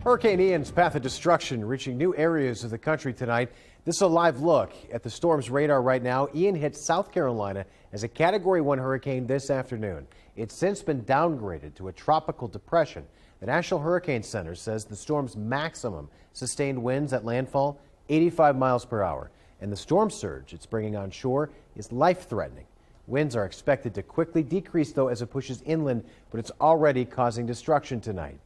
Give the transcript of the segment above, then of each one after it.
Hurricane Ian's path of destruction reaching new areas of the country tonight. This is a live look at the storm's radar right now. Ian hit South Carolina as a Category 1 hurricane this afternoon. It's since been downgraded to a tropical depression. The National Hurricane Center says the storm's maximum sustained winds at landfall 85 miles per hour. And the storm surge it's bringing on shore is life-threatening. Winds are expected to quickly decrease, though, as it pushes inland, but it's already causing destruction tonight.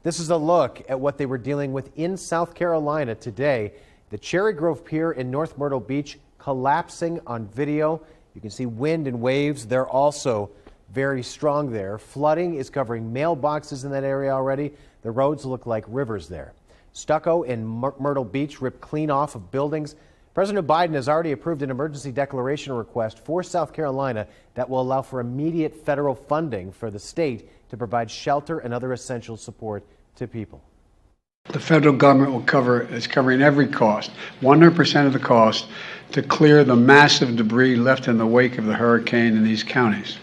This is a look at what they were dealing with in South Carolina today. The Cherry Grove Pier in North Myrtle Beach collapsing on video. You can see wind and waves. They're also very strong there. Flooding is covering mailboxes in that area already. The roads look like rivers there. Stucco in Myrtle Beach ripped clean off of buildings. President Biden has already approved an emergency declaration request for South Carolina that will allow for immediate federal funding for the state to provide shelter and other essential support to people. The federal government is covering every cost, 100% of the cost, to clear the massive debris left in the wake of the hurricane in these counties.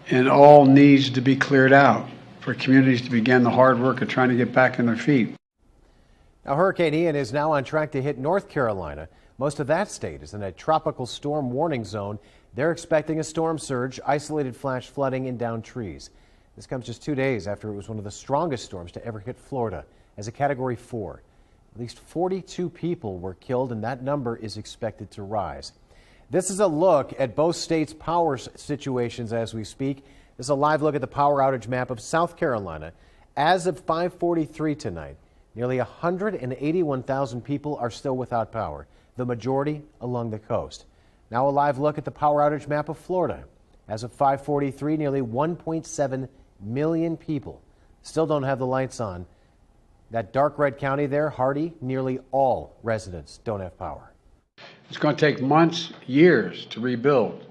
And all needs to be cleared out for communities to begin the hard work of trying to get back on their feet. Now, Hurricane Ian is now on track to hit North Carolina. Most of that state is in a tropical storm warning zone. They're expecting a storm surge, isolated flash flooding, and downed trees. This comes just 2 days after it was one of the strongest storms to ever hit Florida as a Category 4. At least 42 people were killed, and that number is expected to rise. This is a look at both states' power situations as we speak. This is a live look at the power outage map of South Carolina. As of 5:43 tonight, nearly 181,000 people are still without power, the majority along the coast. Now a live look at the power outage map of Florida. As of 5:43, nearly 1.7 million people still don't have the lights on. That dark red county there, Hardy, nearly all residents don't have power. It's going to take months, years to rebuild.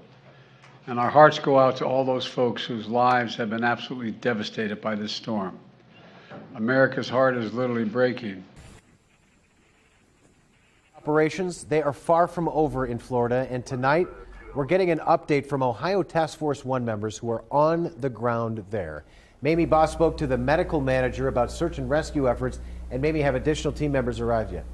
And our hearts go out to all those folks whose lives have been absolutely devastated by this storm. America's heart is literally breaking. Operations, they are far from over in Florida, and tonight we're getting an update from Ohio Task Force 1 members who are on the ground there. Mamie Boss spoke to the medical manager about search and rescue efforts, and maybe have additional team members arrived yet?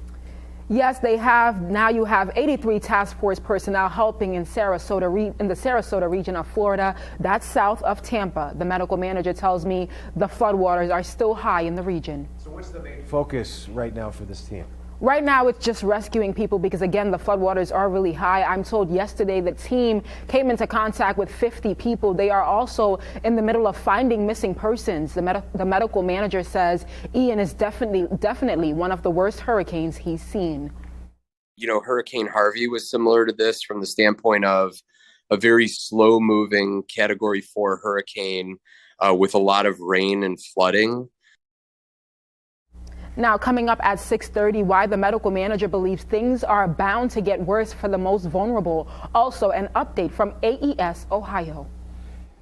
Yes, they have. Now you have 83 task force personnel helping in the Sarasota region of Florida. That's south of Tampa. The medical manager tells me the floodwaters are still high in the region. So what's the main focus right now for this team? Right now, it's just rescuing people because, again, the floodwaters are really high. I'm told yesterday the team came into contact with 50 people. They are also in the middle of finding missing persons. The medical manager says Ian is definitely one of the worst hurricanes he's seen. You know, Hurricane Harvey was similar to this from the standpoint of a very slow-moving Category 4 hurricane with a lot of rain and flooding. Now, coming up at 6:30, why the medical manager believes things are bound to get worse for the most vulnerable. Also, an update from AES Ohio.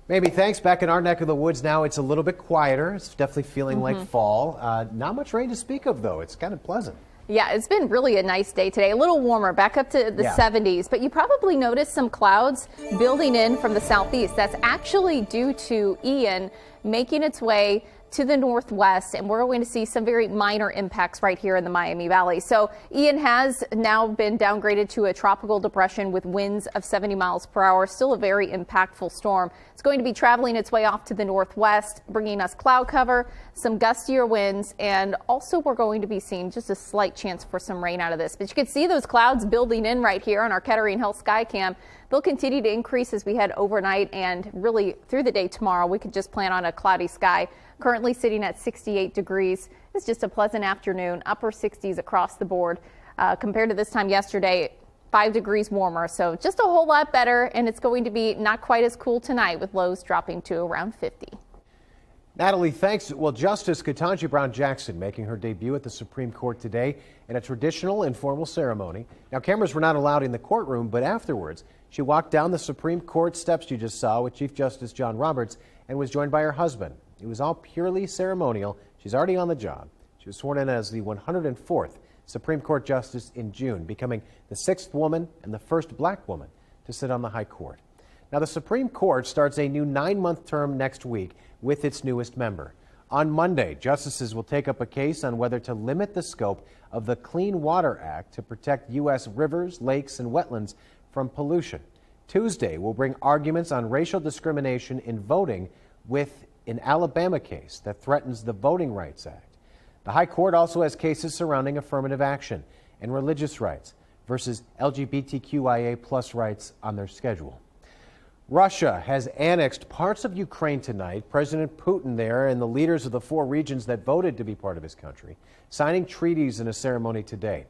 Maybe thanks. Back in our neck of the woods now, it's a little bit quieter. It's definitely feeling like fall. Not much rain to speak of, though. It's kind of pleasant. Yeah, it's been really a nice day today. A little warmer, back up to the 70s. But you probably noticed some clouds building in from the southeast. That's actually due to Ian making its way to the northwest, and we're going to see some very minor impacts right here in the Miami Valley. So Ian has now been downgraded to a tropical depression with winds of 70 miles per hour. Still a very impactful storm. It's going to be traveling its way off to the northwest, bringing us cloud cover, some gustier winds, and also we're going to be seeing just a slight chance for some rain out of this. But you can see those clouds building in right here on our Kettering Hill sky cam. They'll continue to increase as we head overnight, and really through the day tomorrow we could just plan on a cloudy sky. Currently sitting at 68 degrees. It's just a pleasant afternoon, upper 60s across the board. Compared to this time yesterday, 5 degrees warmer, so just a whole lot better, and it's going to be not quite as cool tonight with lows dropping to around 50. Natalie, thanks. Well, Justice Ketanji Brown Jackson making her debut at the Supreme Court today in a traditional informal ceremony. Now, cameras were not allowed in the courtroom, but afterwards, she walked down the Supreme Court steps you just saw with Chief Justice John Roberts and was joined by her husband. It was all purely ceremonial. She's already on the job. She was sworn in as the 104th Supreme Court Justice in June, becoming the 6th woman and the first black woman to sit on the High Court. Now, the Supreme Court starts a new 9-month term next week with its newest member. On Monday, justices will take up a case on whether to limit the scope of the Clean Water Act to protect U.S. rivers, lakes, and wetlands from pollution. Tuesday will bring arguments on racial discrimination in voting with an Alabama case that threatens the Voting Rights Act. The High Court also has cases surrounding affirmative action and religious rights versus LGBTQIA plus rights on their schedule. Russia has annexed parts of Ukraine tonight. President Putin there and the leaders of the 4 regions that voted to be part of his country, signing treaties in a ceremony today.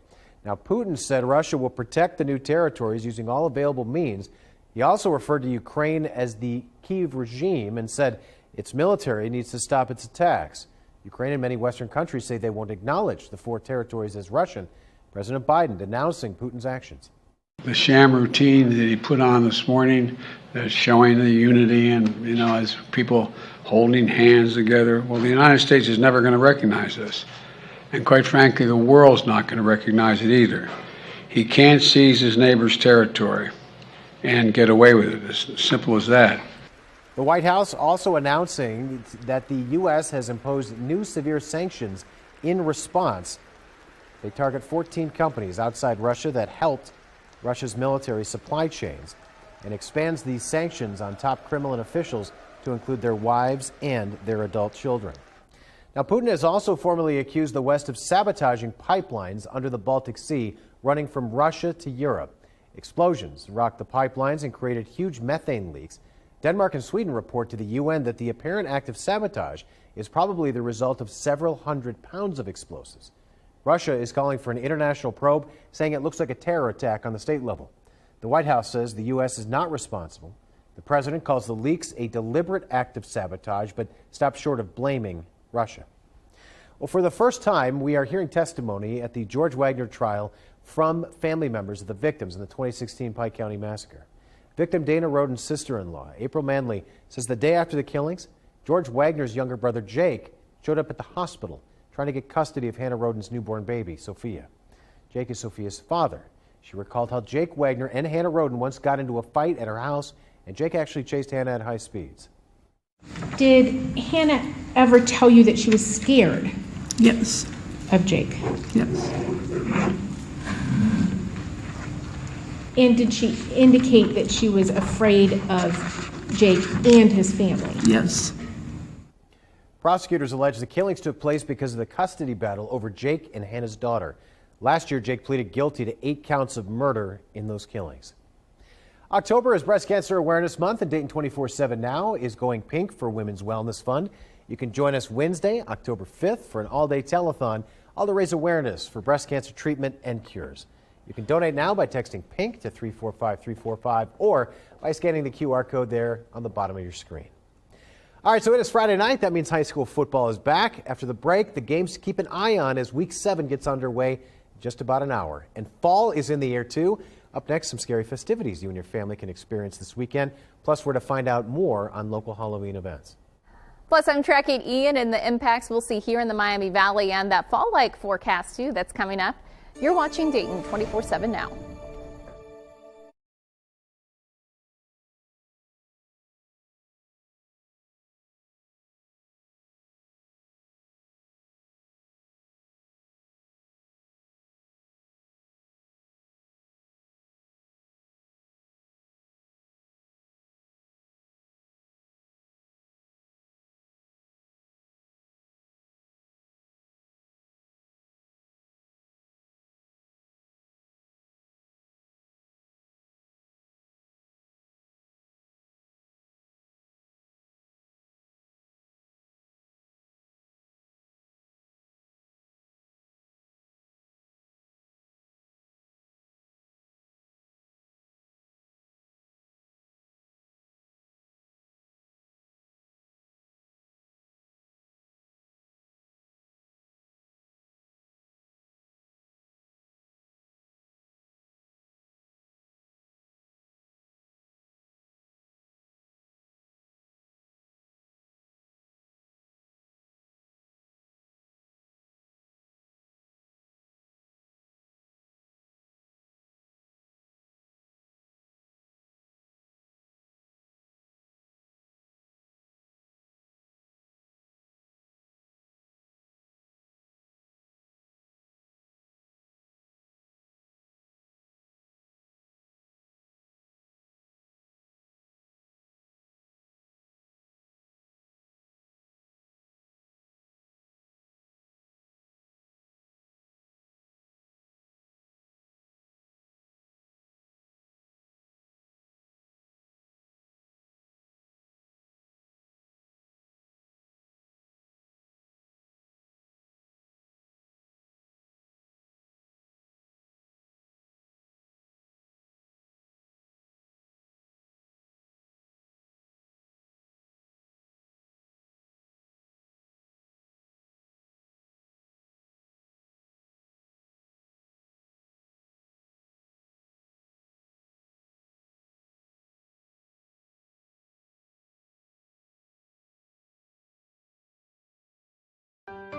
Now, Putin said Russia will protect the new territories using all available means. He also referred to Ukraine as the Kyiv regime and said its military needs to stop its attacks. Ukraine and many Western countries say they won't acknowledge the 4 territories as Russian. President Biden denouncing Putin's actions. The sham routine that he put on this morning, that's showing the unity and, as people holding hands together. Well, the United States is never going to recognize this. And quite frankly, the world's not going to recognize it either. He can't seize his neighbor's territory and get away with it. It's as simple as that. The White House also announcing that the U.S. has imposed new severe sanctions in response. They target 14 companies outside Russia that helped Russia's military supply chains and expands these sanctions on top Kremlin officials to include their wives and their adult children. Now, Putin has also formally accused the West of sabotaging pipelines under the Baltic Sea running from Russia to Europe. Explosions rocked the pipelines and created huge methane leaks. Denmark and Sweden report to the UN that the apparent act of sabotage is probably the result of several hundred pounds of explosives. Russia is calling for an international probe, saying it looks like a terror attack on the state level. The White House says the U.S. is not responsible. The president calls the leaks a deliberate act of sabotage, but stops short of blaming Russia. Well, for the first time, we are hearing testimony at the George Wagner trial from family members of the victims in the 2016 Pike County massacre. Victim Dana Roden's sister-in-law, April Manley, says the day after the killings, George Wagner's younger brother, Jake, showed up at the hospital trying to get custody of Hannah Roden's newborn baby, Sophia. Jake is Sophia's father. She recalled how Jake Wagner and Hannah Roden once got into a fight at her house, and Jake actually chased Hannah at high speeds. Did Hannah ever tell you that she was scared? Yes. Of Jake? Yes. And did she indicate that she was afraid of Jake and his family? Yes. Prosecutors allege the killings took place because of the custody battle over Jake and Hannah's daughter. Last year, Jake pleaded guilty to 8 counts of murder in those killings. October is Breast Cancer Awareness Month, and Dayton 24/7 Now is going pink for Women's Wellness Fund. You can join us Wednesday, October 5th, for an all-day telethon, all to raise awareness for breast cancer treatment and cures. You can donate now by texting PINK to 345-345 or by scanning the QR code there on the bottom of your screen. All right, so it is Friday night. That means high school football is back. After the break, the games to keep an eye on as Week 7 gets underway in just about an hour. And fall is in the air, too. Up next, some scary festivities you and your family can experience this weekend. Plus, we're to find out more on local Halloween events. Plus, I'm tracking Ian and the impacts we'll see here in the Miami Valley and that fall-like forecast, too, that's coming up. You're watching Dayton 24/7 Now.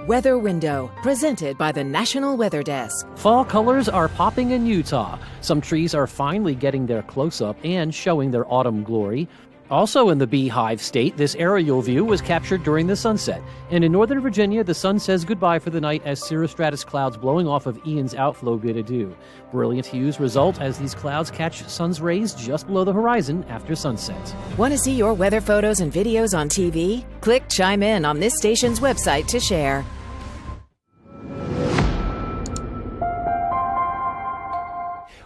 Weather Window, presented by the National Weather Desk. Fall colors are popping in Utah. Some trees are finally getting their close-up and showing their autumn glory. Also in the Beehive State, this aerial view was captured during the sunset. And in Northern Virginia, the sun says goodbye for the night as cirrostratus clouds blowing off of Ian's outflow bid adieu. Brilliant hues result as these clouds catch sun's rays just below the horizon after sunset. Want to see your weather photos and videos on TV? Click Chime In on this station's website to share.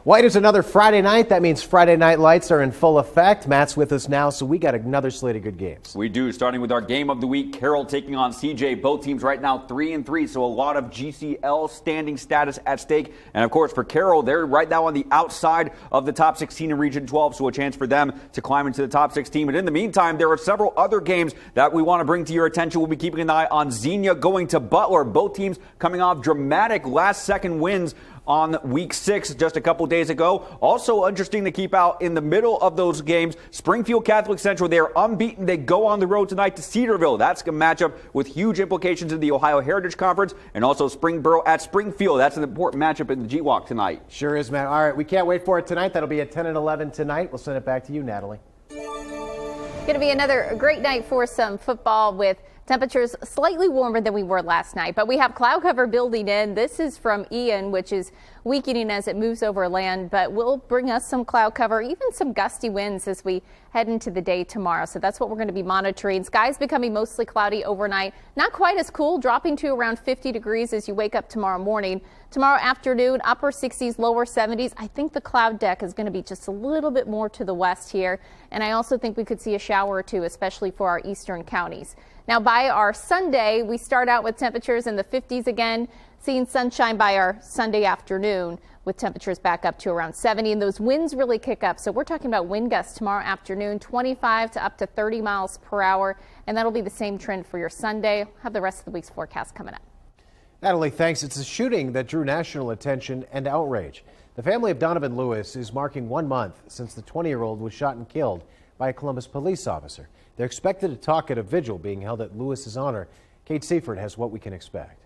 White is another Friday night. That means Friday night lights are in full effect. Matt's with us now, so we got another slate of good games. We do, starting with our game of the week. Carroll taking on CJ. Both teams right now 3-3, so a lot of GCL standing status at stake. And of course, for Carroll, they're right now on the outside of the top 16 in Region 12, so a chance for them to climb into the top 16. But in the meantime, there are several other games that we want to bring to your attention. We'll be keeping an eye on Xenia going to Butler. Both teams coming off dramatic last-second wins on week 6 just a couple days ago. Also interesting to keep out in the middle of those games, Springfield Catholic Central, they are unbeaten. They go on the road tonight to Cedarville. That's a matchup with huge implications in the Ohio Heritage Conference, and also Springboro at Springfield. That's an important matchup in the GWAC tonight. Sure is, Matt. All right, we can't wait for it tonight. That'll be at 10 and 11 tonight. We'll send it back to you, Natalie. Going to be another great night for some football with temperatures slightly warmer than we were last night, but we have cloud cover building in. This is from Ian, which is weakening as it moves over land, but will bring us some cloud cover, even some gusty winds as we head into the day tomorrow. So that's what we're going to be monitoring. Skies becoming mostly cloudy overnight, not quite as cool, dropping to around 50 degrees as you wake up tomorrow morning. Tomorrow afternoon, upper 60s, lower 70s. I think the cloud deck is going to be just a little bit more to the west here, and I also think we could see a shower or two, especially for our eastern counties. Now, by our Sunday, we start out with temperatures in the 50s again, seeing sunshine by our Sunday afternoon with temperatures back up to around 70, and those winds really kick up. So we're talking about wind gusts tomorrow afternoon, 25 to up to 30 miles per hour, and that'll be the same trend for your Sunday. Have the rest of the week's forecast coming up. Natalie, thanks. It's a shooting that drew national attention and outrage. The family of Donovan Lewis is marking 1 month since the 20-year-old was shot and killed by a Columbus police officer. They're expected to talk at a vigil being held at Lewis's honor. Kate Seifert has what we can expect.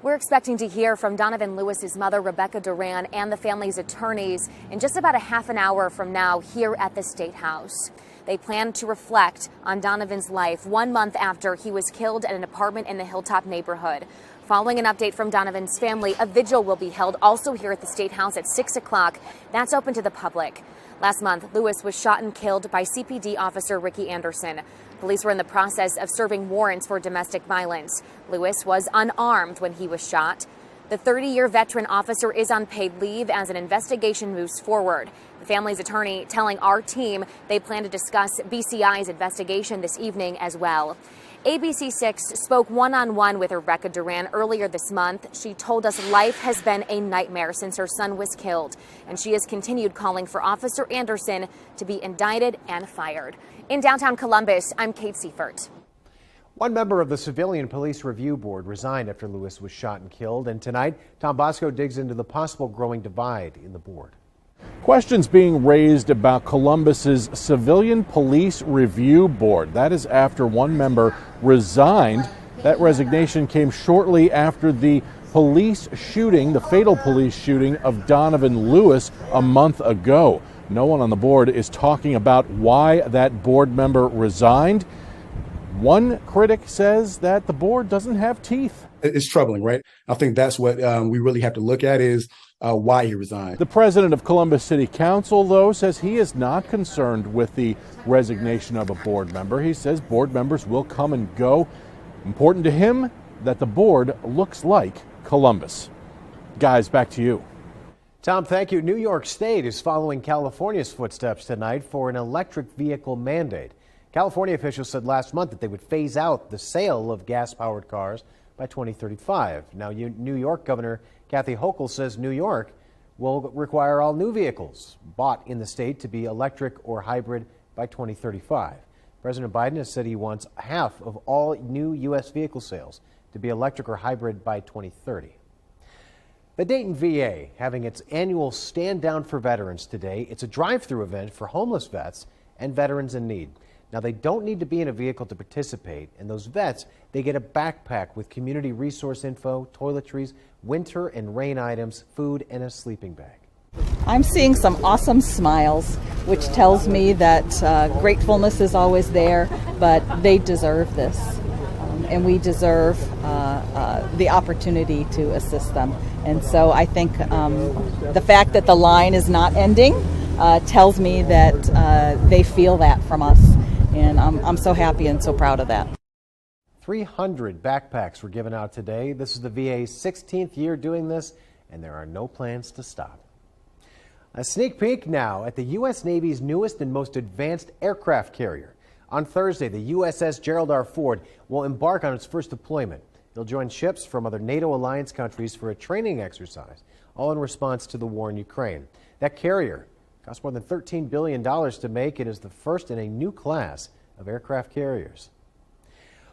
We're expecting to hear from Donovan Lewis's mother, Rebecca Duran, and the family's attorneys in just about a half an hour from now here at the State House. They plan to reflect on Donovan's life 1 month after he was killed at an apartment in the Hilltop neighborhood. Following an update from Donovan's family, a vigil will be held also here at the State House at 6 o'clock. That's open to the public. Last month, Lewis was shot and killed by CPD officer Ricky Anderson. Police were in the process of serving warrants for domestic violence. Lewis was unarmed when he was shot. The 30-year veteran officer is on paid leave as an investigation moves forward. The family's attorney telling our team they plan to discuss BCI's investigation this evening as well. ABC6 spoke one-on-one with Rebecca Duran earlier this month. She told us life has been a nightmare since her son was killed, and she has continued calling for Officer Anderson to be indicted and fired. In downtown Columbus, I'm Kate Seifert. One member of the Civilian Police Review Board resigned after Lewis was shot and killed, and tonight, Tom Bosco digs into the possible growing divide in the board. Questions being raised about Columbus's Civilian Police Review Board. That is after one member resigned. That resignation came shortly after the police shooting, the fatal police shooting of Donovan Lewis a month ago. No one on the board is talking about why that board member resigned. One critic says that the board doesn't have teeth. It's troubling, right? I think that's what we really have to look at is why he resigned. The president of Columbus City Council, though, says he is not concerned with the resignation of a board member. He says board members will come and go. Important to him that the board looks like Columbus. Guys, back to you. Tom, thank you. New York State is following California's footsteps tonight for an electric vehicle mandate. California officials said last month that they would phase out the sale of gas-powered cars by 2035. Now, New York Governor Kathy Hochul says New York will require all new vehicles bought in the state to be electric or hybrid by 2035. President Biden has said he wants half of all new U.S. vehicle sales to be electric or hybrid by 2030. The Dayton VA having its annual Stand Down for Veterans today. It's a drive-through event for homeless vets and veterans in need. Now, they don't need to be in a vehicle to participate, and those vets, they get a backpack with community resource info, toiletries, winter and rain items, food, and a sleeping bag. I'm seeing some awesome smiles, which tells me that gratefulness is always there, but they deserve this. And we deserve the opportunity to assist them. And so I think the fact that the line is not ending tells me that they feel that from us. And I'm so happy and so proud of that. 300 backpacks were given out today. This is the VA's 16th year doing this, and there are no plans to stop. A sneak peek now at the U.S. Navy's newest and most advanced aircraft carrier. On Thursday, the USS Gerald R. Ford will embark on its first deployment. It'll join ships from other NATO alliance countries for a training exercise, all in response to the war in Ukraine. That carrier cost more than $13 billion to make. It is the first in a new class of aircraft carriers.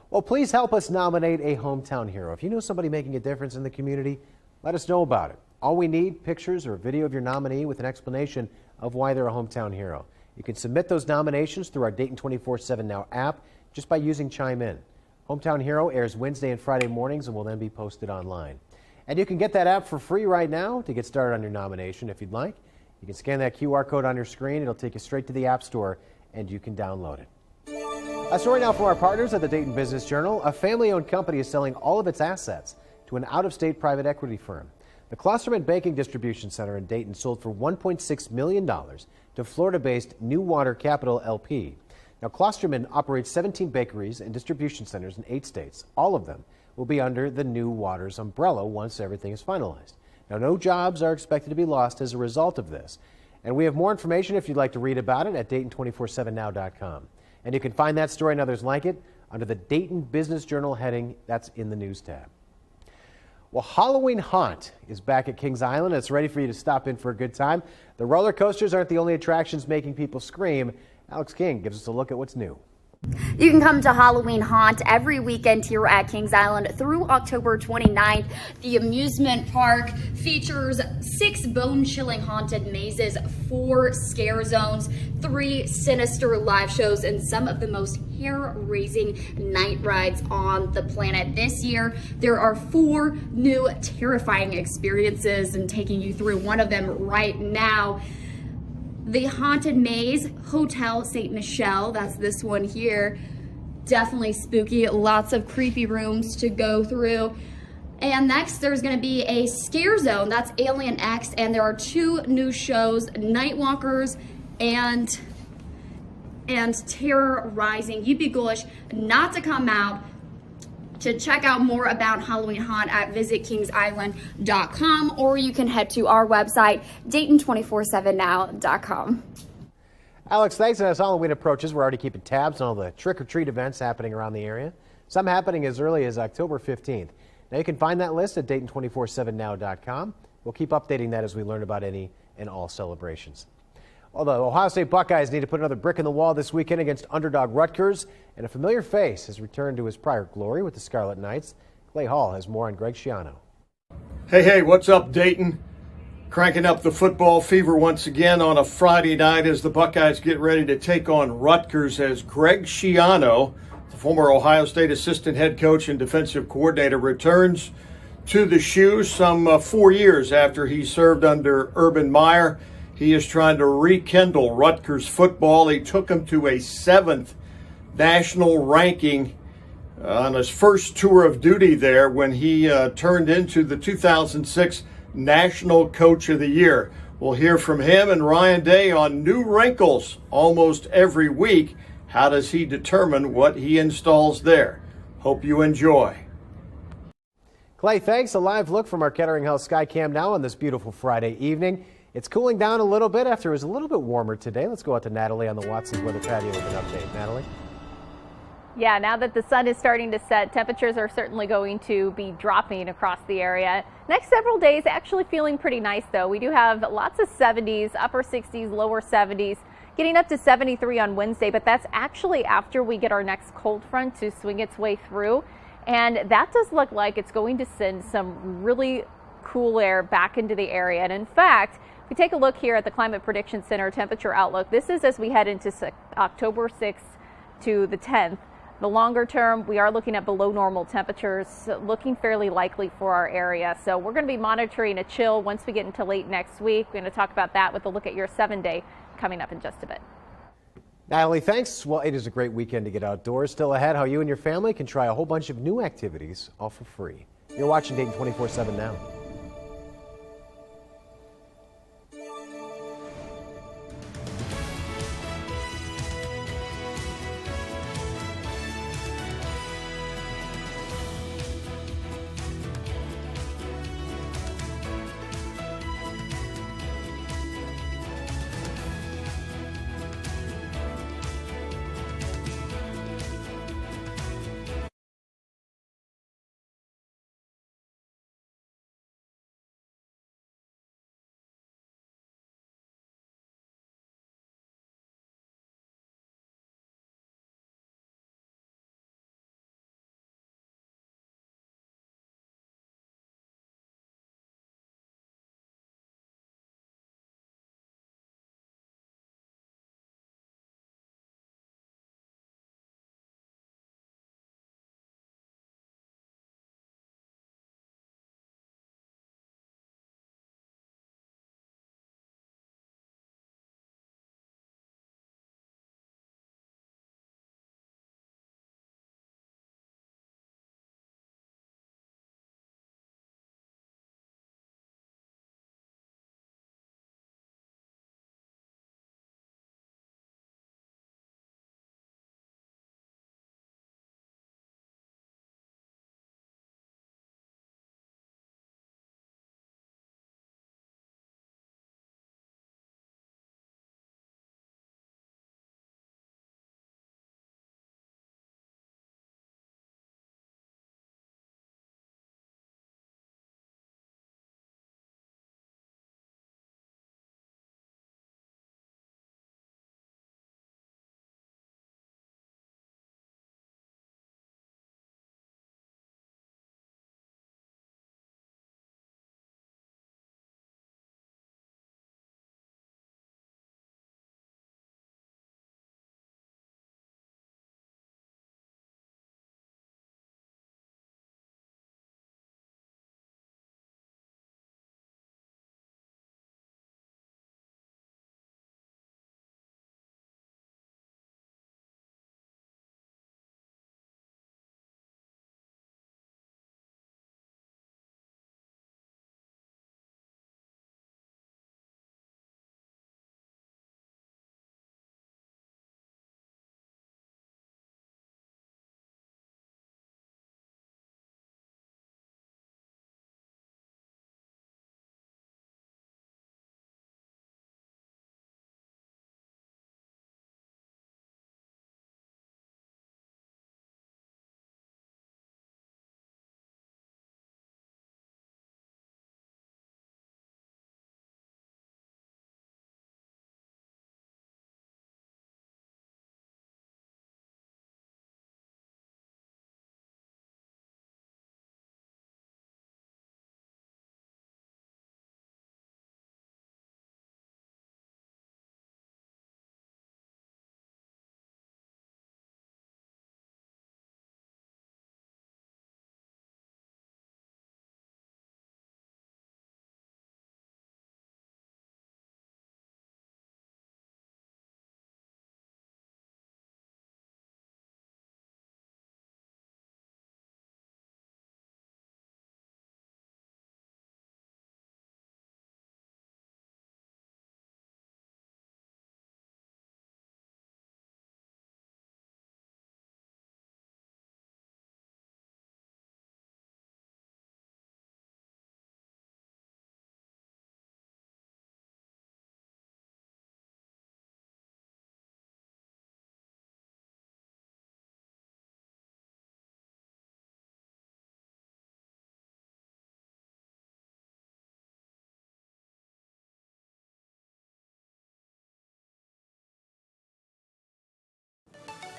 Well, please help us nominate a hometown hero. If you know somebody making a difference in the community, let us know about it. All we need, pictures or a video of your nominee with an explanation of why they're a hometown hero. You can submit those nominations through our Dayton 24/7 Now app just by using Chime In. Hometown Hero airs Wednesday and Friday mornings and will then be posted online. And you can get that app for free right now to get started on your nomination if you'd like. You can scan that QR code on your screen. It'll take you straight to the App Store and you can download it. A story now from our partners at the Dayton Business Journal. A family-owned company is selling all of its assets to an out-of-state private equity firm. The Klosterman Banking Distribution Center in Dayton sold for $1.6 million to Florida-based New Water Capital LP. Now, Klosterman operates 17 bakeries and distribution centers in 8 states. All of them will be under the New Waters umbrella once everything is finalized. Now, no jobs are expected to be lost as a result of this. And we have more information if you'd like to read about it at Dayton247now.com. And you can find that story and others like it under the Dayton Business Journal heading that's in the News tab. Well, Halloween Haunt is back at Kings Island. It's ready for you to stop in for a good time. The roller coasters aren't the only attractions making people scream. Alex King gives us a look at what's new. You can come to Halloween Haunt every weekend here at Kings Island through October 29th. The amusement park features 6 bone-chilling haunted mazes, 4 scare zones, 3 sinister live shows, and some of the most hair-raising night rides on the planet. This year, there are 4 new terrifying experiences, and taking you through one of them right now. The Haunted Maze, Hotel St. Michelle, that's this one here. Definitely spooky, lots of creepy rooms to go through. And next there's gonna be a scare zone, that's Alien X, and there are 2 new shows, Nightwalkers and Terror Rising. You'd be ghoulish not to come out. To check out more about Halloween Haunt at visitkingsisland.com, or you can head to our website, Dayton247now.com. Alex, thanks. And as Halloween approaches, we're already keeping tabs on all the trick-or-treat events happening around the area. Some happening as early as October 15th. Now you can find that list at Dayton247now.com. We'll keep updating that as we learn about any and all celebrations. Well, the Ohio State Buckeyes need to put another brick in the wall this weekend against underdog Rutgers, and a familiar face has returned to his prior glory with the Scarlet Knights. Clay Hall has more on Greg Schiano. Hey, what's up, Dayton? Cranking up the football fever once again on a Friday night as the Buckeyes get ready to take on Rutgers, as Greg Schiano, the former Ohio State assistant head coach and defensive coordinator, returns to the shoe some 4 years after he served under Urban Meyer. He is trying to rekindle Rutgers football. He took them to a 7th national ranking on his first tour of duty there when he turned into the 2006 National Coach of the Year. We'll hear from him and Ryan Day on new wrinkles almost every week. How does he determine what he installs there? Hope you enjoy. Clay, thanks. A live look from our Kettering Health Skycam now on this beautiful Friday evening. It's cooling down a little bit after it was a little bit warmer today. Let's go out to Natalie on the Watson's Weather Patio with an update. Natalie? Yeah, now that the sun is starting to set, temperatures are certainly going to be dropping across the area. Next several days actually feeling pretty nice, though. We do have lots of 70s, upper 60s, lower 70s, getting up to 73 on Wednesday, but that's actually after we get our next cold front to swing its way through. And that does look like it's going to send some really cool air back into the area. And in fact, if we take a look here at the Climate Prediction Center temperature outlook, this is as we head into October 6th to the 10th. The longer term, we are looking at below normal temperatures, looking fairly likely for our area. So we're going to be monitoring a chill once we get into late next week. We're going to talk about that with a look at your 7-day coming up in just a bit. Natalie, thanks. Well, it is a great weekend to get outdoors. Still ahead, how you and your family can try a whole bunch of new activities all for free. You're watching Dayton 24/7 now.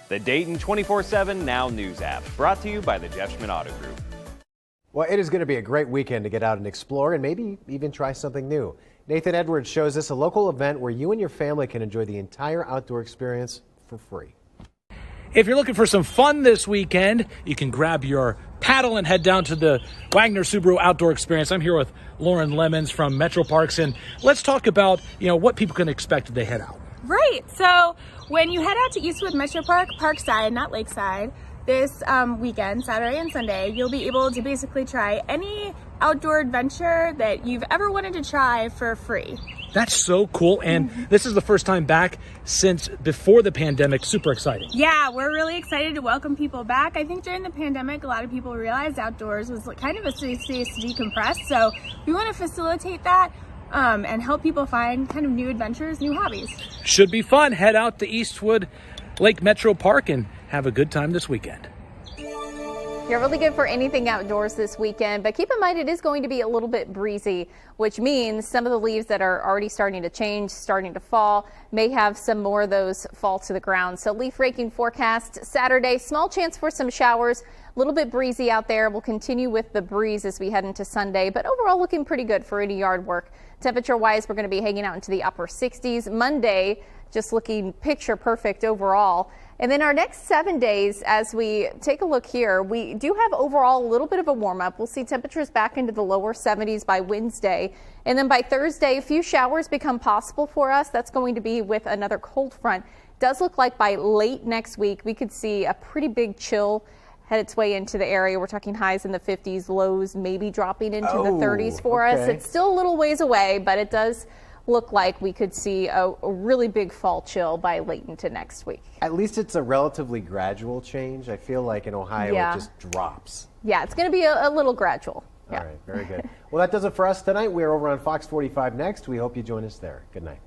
The Dayton 24/7 Now News app, brought to you by the Jeff Schmidt Auto Group. Well, it is going to be a great weekend to get out and explore and maybe even try something new. Nathan Edwards shows us a local event where you and your family can enjoy the entire outdoor experience for free. If you're looking for some fun this weekend, you can grab your paddle and head down to the Wagner Subaru Outdoor Experience. I'm here with Lauren Lemons from Metro Parks, and let's talk about, what people can expect as they head out. Right. So when you head out to Eastwood Metro Park, Parkside, not Lakeside, this weekend, Saturday and Sunday, you'll be able to basically try any outdoor adventure that you've ever wanted to try for free. That's so cool. And this is the first time back since before the pandemic. Super exciting. Yeah, we're really excited to welcome people back. I think during the pandemic, a lot of people realized outdoors was kind of a safe space to decompress. So we want to facilitate that and help people find kind of new adventures, new hobbies. Should be fun. Head out to Eastwood Lake Metro Park and have a good time this weekend. You're really good for anything outdoors this weekend, but keep in mind it is going to be a little bit breezy, which means some of the leaves that are already starting to change, starting to fall, may have some more of those fall to the ground. So leaf raking forecast Saturday, small chance for some showers, a little bit breezy out there. We'll continue with the breeze as we head into Sunday, but overall looking pretty good for any yard work. Temperature wise, we're going to be hanging out into the upper 60s. Monday, just looking picture perfect overall. And then our next 7 days, as we take a look here, we do have overall a little bit of a warm up. We'll see temperatures back into the lower 70s by Wednesday. And then by Thursday, a few showers become possible for us. That's going to be with another cold front. Does look like by late next week, we could see a pretty big chill head its way into the area. We're talking highs in the 50s, lows maybe dropping into the 30s for us. It's still a little ways away, but it does look like we could see a really big fall chill by late into next week. At least it's a relatively gradual change. I feel like in Ohio it just drops. Yeah, it's going to be a little gradual. All right, very good. Well, that does it for us tonight. We're over on Fox 45 next. We hope you join us there. Good night.